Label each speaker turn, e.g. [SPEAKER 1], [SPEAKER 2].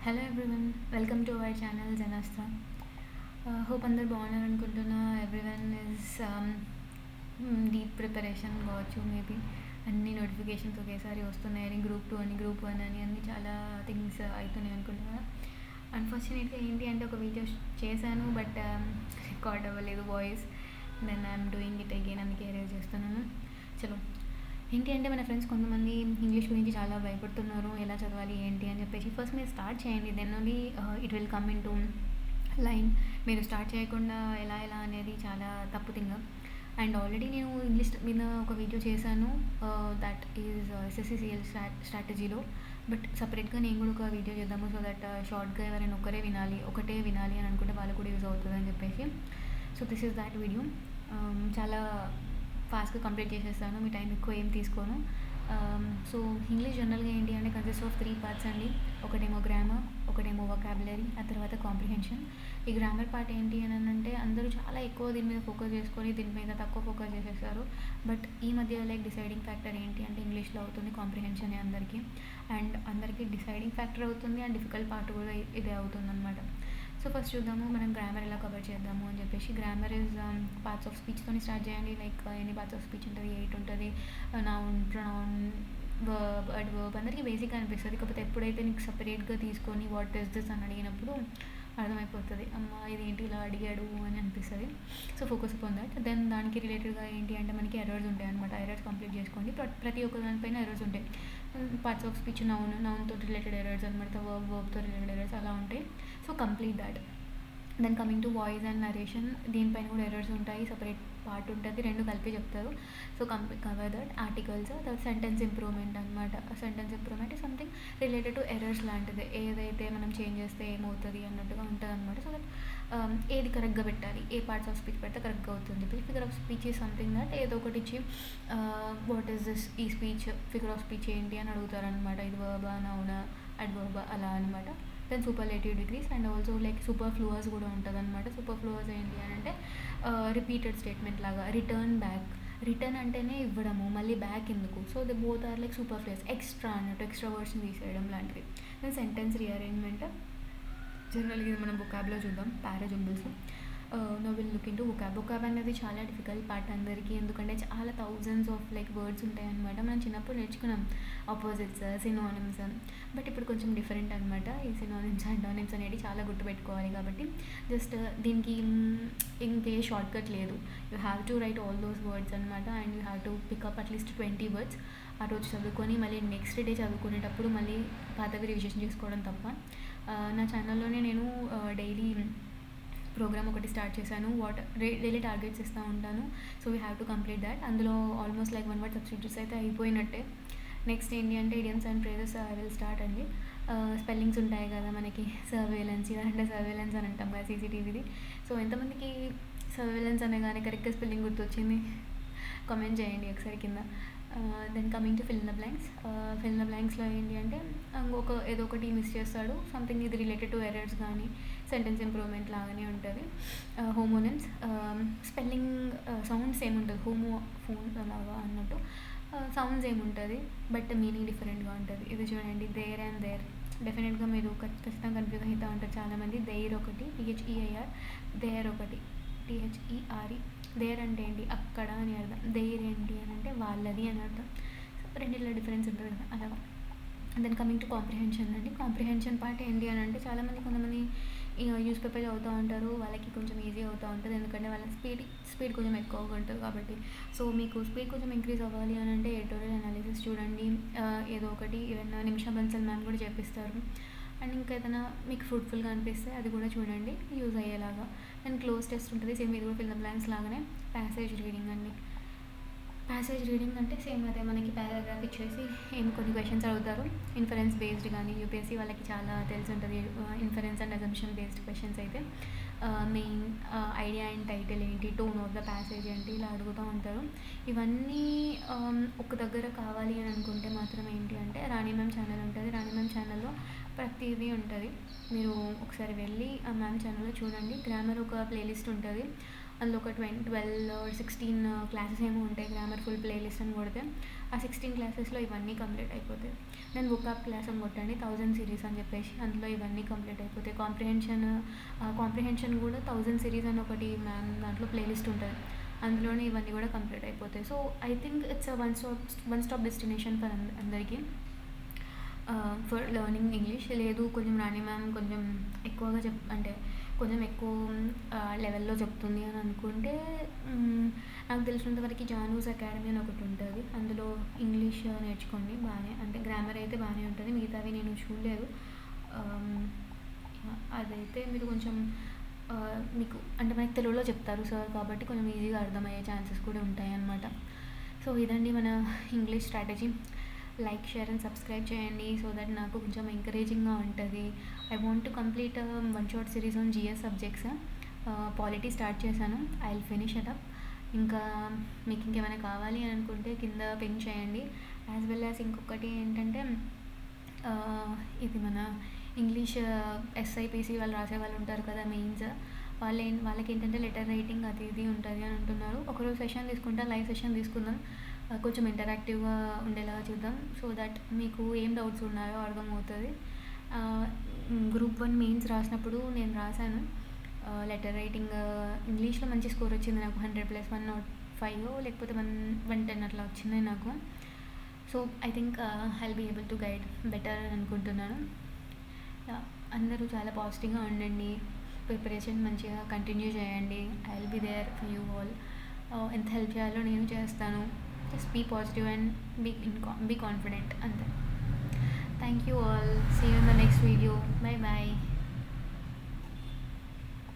[SPEAKER 1] Hello everyone, welcome to our channel జనస్తా. Hope అందరు బాగున్నారు అనుకుంటున్నా. ఎవ్రీవన్ ఇస్ డీప్ ప్రిపరేషన్ కావచ్చు. మేబీ అన్ని నోటిఫికేషన్స్ ఒకేసారి వస్తున్నాయని, గ్రూప్ 2 అని, గ్రూప్ 1 అని అన్ని చాలా థింగ్స్ అవుతున్నాయి అనుకుంటున్నా. అన్ఫార్చునేట్గా ఏంటి అంటే ఒక వీడియో చేశాను, బట్ రికార్డ్ అవ్వలేదు వాయిస్. Then I'm doing it again, అందుకే రేజ్ చేస్తున్నాను. చలో, ఏంటి అంటే మన ఫ్రెండ్స్ కొంతమంది ఇంగ్లీష్ గురించి చాలా భయపడుతున్నారు, ఎలా చదవాలి ఏంటి అని చెప్పేసి. ఫస్ట్ మీరు స్టార్ట్ చేయండి, then only it will come in to line. మీరు స్టార్ట్ చేయకుండా ఎలా అనేది చాలా తప్పు థింగ్. అండ్ ఆల్రెడీ నేను ఇంగ్లీష్ మీద ఒక వీడియో చేశాను, దట్ ఈజ్ ఎస్ఎస్సిసిఎల్ స్ట్రాటజీలో. బట్ సపరేట్గా నేను కూడా ఒక వీడియో చేద్దాము, సో దట్ షార్ట్గా ఎవరైనా ఒకటే వినాలి అని అనుకుంటే వాళ్ళు కూడా యూజ్ అవుతుంది అని చెప్పేసి. So this is that video. చాలా ఫాస్ట్గా కంప్లీట్ చేసేస్తాను, మీ టైం ఎక్కువ ఏం తీసుకోను. సో ఇంగ్లీష్ జనరల్గా ఏంటి అంటే కన్సిస్ట్ ఆఫ్ 3 పార్ట్స్ అండి. ఒకటేమో గ్రామర్, ఒకటేమో వొకాబులరీ, ఆ తర్వాత కాంప్రిహెన్షన్. ఈ గ్రామర్ పార్ట్ ఏంటి అని అంటే అందరూ చాలా ఎక్కువ దీని మీద ఫోకస్ చేసుకొని దీని మీద తక్కువ ఫోకస్ చేసేస్తారు. బట్ ఈ మధ్య డిసైడింగ్ ఫ్యాక్టర్ ఏంటి అంటే ఇంగ్లీష్లో అవుతుంది కాంప్రిహెన్షన్ అందరికీ. అండ్ అందరికీ డిసైడింగ్ ఫ్యాక్టర్ అవుతుంది, అండ్ డిఫికల్ట్ పార్ట్ కూడా ఇదే అవుతుంది అనమాట. సో ఫస్ట్ చూద్దాము మనం గ్రామర్ ఎలా కవర్ చేద్దాము అని చెప్పేసి. గ్రామర్ ఇస్ పార్ట్స్ ఆఫ్ స్పీచ్తో స్టార్ట్ చేయండి. లైక్ ఎన్ని పార్ట్స్ ఆఫ్ స్పీచ్ ఉంటుంది, 8 ఉంటుంది. నౌన్, ప్రొనౌన్, వర్బ్, అడ్వర్బ్ అందరికీ బేసిక్గా అనిపిస్తుంది. కాకపోతే ఎప్పుడైతే నీకు సపరేట్గా తీసుకొని వాట్ ఇస్ దిస్ అని అడిగినప్పుడు అర్థమైపోతుంది, అమ్మ ఇదేంటి ఇలా అడిగాడు అని అనిపిస్తుంది. So focus upon that. Then దానికి రిలేటెడ్గా ఏంటి అంటే మనకి ఎర్రర్స్ ఉంటాయి అనమాట. ఎర్రర్స్ కంప్లీట్ చేసుకోండి. ప్రతి ఒక్క దానిపైన ఎర్రర్స్ ఉంటాయి. పార్ట్స్ ఆఫ్ స్పీచ్ నౌన్తో రిలేటెడ్ ఎర్రర్స్ అనమాట, వర్బ్తో రిలేటెడ్ ఎర్రర్స్ అలా ఉంటాయి. So complete that. Then coming to voice and narration, దీనిపైన కూడా ఎర్రర్స్ ఉంటాయి, సపరేట్ పార్ట్ ఉంటుంది, రెండు కలిపి చెప్తారు. So cover that. Articles, sentence improvement అనమాట. Sentence improvement something related to errors లాంటిది, ఏదైతే మనం చేంజ్ చేస్తే ఏమవుతుంది అన్నట్టుగా ఉంటుంది అనమాట. సో దట్ ఏది కరెక్ట్గా పెట్టాలి, ఏ పార్ట్స్ ఆఫ్ స్పీచ్ పెడితే కరెక్ట్గా అవుతుంది. Figure of speech is something that ఏదో ఒకటి ఇచ్చి వాట్ ఈస్ దిస్, ఈ స్పీచ్ ఫిగర్ ఆఫ్ స్పీచ్ ఏంటి అని అడుగుతారనమాట. ఇది వర్బా, నౌనా, అడ్వర్బా అలా అనమాట. Then superlative degrees and also superfluous కూడా ఉంటుంది అనమాట. సూపర్ ఫ్లూవర్స్ ఏంటి అని అంటే రిపీటెడ్ స్టేట్మెంట్ లాగా. రిటర్న్ బ్యాక్, రిటర్న్ అంటేనే ఇవ్వడము, మళ్ళీ బ్యాక్ ఎందుకు. So they both are superfluous. Extra అన్నట్టు, ఎక్స్ట్రా వర్డ్స్ని తీసేయడం లాంటివి. దెన్ సెంటెన్స్ రీఅరేంజ్మెంట్, జనరల్గా ఇది మనం వొకాబ్లో చూద్దాం. Parajumbles. No will look in to vocab అనేది చాలా డిఫికల్ట్ పార్ట్ అందరికీ, ఎందుకంటే చాలా థౌజండ్స్ ఆఫ్ వర్డ్స్ ఉంటాయి అనమాట. మనం చిన్నప్పుడు నేర్చుకున్నాం ఆపోజిట్స్, సినోనిమ్స్. బట్ ఇప్పుడు కొంచెం డిఫరెంట్ అనమాట. ఈ సినోనిమ్స్, అంటోనిమ్స్ అనేవి చాలా గుర్తుపెట్టుకోవాలి. కాబట్టి జస్ట్ దీనికి ఇంకే షార్ట్ కట్ లేదు. You have to write all those words అనమాట. And you have to pick up at least 20 words. ఆ రోజు చదువుకొని మళ్ళీ నెక్స్ట్ డే చదువుకునేటప్పుడు మళ్ళీ పాతవి రివిజన్ చేసుకోవడం తప్ప. నా ఛానల్లోనే నేను డైలీ ప్రోగ్రామ్ ఒకటి స్టార్ట్ చేశాను. డైలీ టార్గెట్స్ ఇస్తూ ఉంటాను. So we have to complete that. అందులో ఆల్మోస్ట్ 1 word సబ్స్టిట్యూట్స్ అయితే అయిపోయినట్టే. నెక్స్ట్ ఏంటి అంటే idioms and phrases I will start అండి. స్పెల్లింగ్స్ ఉంటాయి కదా మనకి, సర్వేలెన్స్, ఇదంటే సర్వేలెన్స్ అని అంటాం కదా, సీసీటీవీది. సో ఎంతమందికి సర్వేలెన్స్ అనగానే కరెక్ట్గా స్పెల్లింగ్ గుర్తొచ్చింది కామెంట్ చేయండి ఒకసారి కింద. Then coming to fill in the blanks. Fill in the బ్లాంక్స్లో ఏంటి అంటే ఏదో ఒకటి మిస్ చేస్తాడు, సంథింగ్ ఇది రిలేటెడ్ టు ఎర్రర్స్ కానీ సెంటెన్స్ ఇంప్రూవ్మెంట్ లాగానే ఉంటుంది. హోమోనిమ్స్, స్పెల్లింగ్ సౌండ్స్ ఏముంటుంది, ఫోన్ అలాగా అన్నట్టు సౌండ్స్ ఏముంటుంది, బట్ మీనింగ్ డిఫరెంట్గా ఉంటుంది. ఇది చూడండి, దేర్ అండ్ దేర్. డెఫినెట్గా మీరు ఖచ్చితంగా కన్ఫ్యూజ్ అవుతూ ఉంటారు చాలామంది. దేర్ ఒకటి, THEIR, దేర్ ఒకటి, THERE. దేర్ అంటే ఏంటి, అక్కడ అని అర్థం. దేర్ ఏంటి అని అంటే వాళ్ళది అని అర్థం. రెండిట్లో డిఫరెన్స్ ఉంటుంది కదా, అలాగా. దెన్ కమింగ్ టు కాంప్రిహెన్షన్ అండి. కాంప్రిహెన్షన్ పార్ట్ ఏంటి అని అంటే కొంతమంది న్యూస్ పేపర్ చదువుతూ ఉంటారు, వాళ్ళకి కొంచెం ఈజీ అవుతూ ఉంటుంది, ఎందుకంటే వాళ్ళ స్పీడ్ కొంచెం ఎక్కువగా ఉంటుంది కాబట్టి. సో మీకు స్పీడ్ కొంచెం ఇంక్రీజ్ అవ్వాలి అని అంటే ఎడిటోరియల్ అనాలిసిస్ చూడండి. ఏదో ఒకటి ఈవెన్ నిమిషా బన్సల్ మ్యామ్ కూడా చెప్పిస్తారు. అండ్ ఇంకా ఏదైనా మీకు ఫ్రూట్ఫుల్గా అనిపిస్తే అది కూడా చూడండి, యూజ్ అయ్యేలాగా. అండ్ క్లోజ్ టెస్ట్ ఉంటుంది, సేమ్ ఇది కూడా ఫిల్ ద బ్లాంక్స్ లాగానే. ప్యాసేజ్ రీడింగ్ అండి. ప్యాసేజ్ రీడింగ్ అంటే సేమ్ అదే, మనకి పారాగ్రాఫ్ ఇచ్చేసి కొన్ని క్వశ్చన్స్ అడుగుతారు. ఇన్ఫరెన్స్ బేస్డ్ కానీ, యూపీఎస్సీ వాళ్ళకి చాలా తెలిసి ఉంటుంది inference and assumption based questions అయితే. మెయిన్ ఐడియా అండ్ టైటిల్ ఏంటి, టోన్ ఆఫ్ ద ప్యాసేజ్ ఏంటి, ఇలా అడుగుతూ ఉంటారు. ఇవన్నీ ఒక దగ్గర కావాలి అని అనుకుంటే మాత్రం ఏంటి అంటే రాణి మ్యామ్ ఛానల్ ఉంటుంది. రాణి మ్యామ్ ఛానల్లో ప్రతిదీ ఉంటుంది. మీరు ఒకసారి వెళ్ళి ఆ మ్యామ్ ఛానల్లో చూడండి. గ్రామర్ ఒక ప్లేలిస్ట్ ఉంటుంది, అందులో ఒక 12 or 16 క్లాసెస్ ఏమో ఉంటాయి. గ్రామర్ ఫుల్ ప్లేలిస్ట్ అని కొడితే ఆ 16 క్లాసెస్లో ఇవన్నీ కంప్లీట్ అయిపోతాయి. నేను బుక్అప్ క్లాస్ అని కొట్టండి 1000 సిరీస్ అని చెప్పేసి అందులో ఇవన్నీ కంప్లీట్ అయిపోతాయి. కాంప్రిహెన్షన్ కూడా 1000 సిరీస్ అని ఒకటి మ్యామ్ దాంట్లో ప్లేలిస్ట్ ఉంటుంది, అందులోనే ఇవన్నీ కూడా కంప్లీట్ అయిపోతాయి. So I think it's one stop destination for అందరికీ ఫర్ లెర్నింగ్ ఇంగ్లీష్. లేదు కొంచెం రాణి మ్యామ్ కొంచెం ఎక్కువగా అంటే కొంచెం ఎక్కువ లెవెల్లో చెప్తుంది అని అనుకుంటే నాకు తెలిసినంత వరకు జానూస్ అకాడమీ అని ఒకటి ఉంటుంది, అందులో ఇంగ్లీష్ నేర్చుకోండి బాగానే, అంటే గ్రామర్ అయితే బాగానే ఉంటుంది, మిగతావి నేను చూడలేదు. అదైతే మీరు కొంచెం మీకు అంటే మనకి తెలుగులో చెప్తారు సార్ కాబట్టి కొంచెం ఈజీగా అర్థమయ్యే ఛాన్సెస్ కూడా ఉంటాయి అన్నమాట. సో ఇదండి మన English strategy. Like, share and subscribe చేయండి సో దట్ నాకు కొంచెం ఎంకరేజింగ్గా ఉంటుంది. I want to complete one short series on GS subjects. Polity start చేశాను, I will finish it up. ఇంకా మీకు ఇంకేమైనా కావాలి అని అనుకుంటే కింద పింక్ చేయండి. యాజ్ వెల్ యాజ్ ఇంకొకటి ఏంటంటే ఇది మన ఇంగ్లీష్ ఎస్ఐపిసి వాళ్ళు రాసే వాళ్ళు ఉంటారు కదా మెయిన్స్, వాళ్ళకి ఏంటంటే లెటర్ రైటింగ్ అది ఇది ఉంటుంది అని అంటున్నారు. ఒకరోజు సెషన్ తీసుకుంటా, లైవ్ సెషన్ తీసుకుందాం, కొంచెం ఇంటరాక్టివ్గా ఉండేలాగా చూద్దాం సో దట్ మీకు ఏం డౌట్స్ ఉన్నాయో అర్థమవుతుంది. గ్రూప్ 1 మెయిన్స్ రాసినప్పుడు నేను రాశాను లెటర్ రైటింగ్, ఇంగ్లీష్లో మంచి స్కోర్ వచ్చింది నాకు, 100+, 105 లేకపోతే 110 అట్లా వచ్చింది నాకు. So I think I will be able to guide better అని అనుకుంటున్నాను. అందరూ చాలా పాజిటివ్గా ఉండండి, ప్రిపరేషన్ మంచిగా కంటిన్యూ చేయండి. I will be there for you all. ఎంత హెల్ప్ చేయాలో నేను చేస్తాను. Just be positive and be confident అంతే. Thank you all. See you in the next video. Bye bye.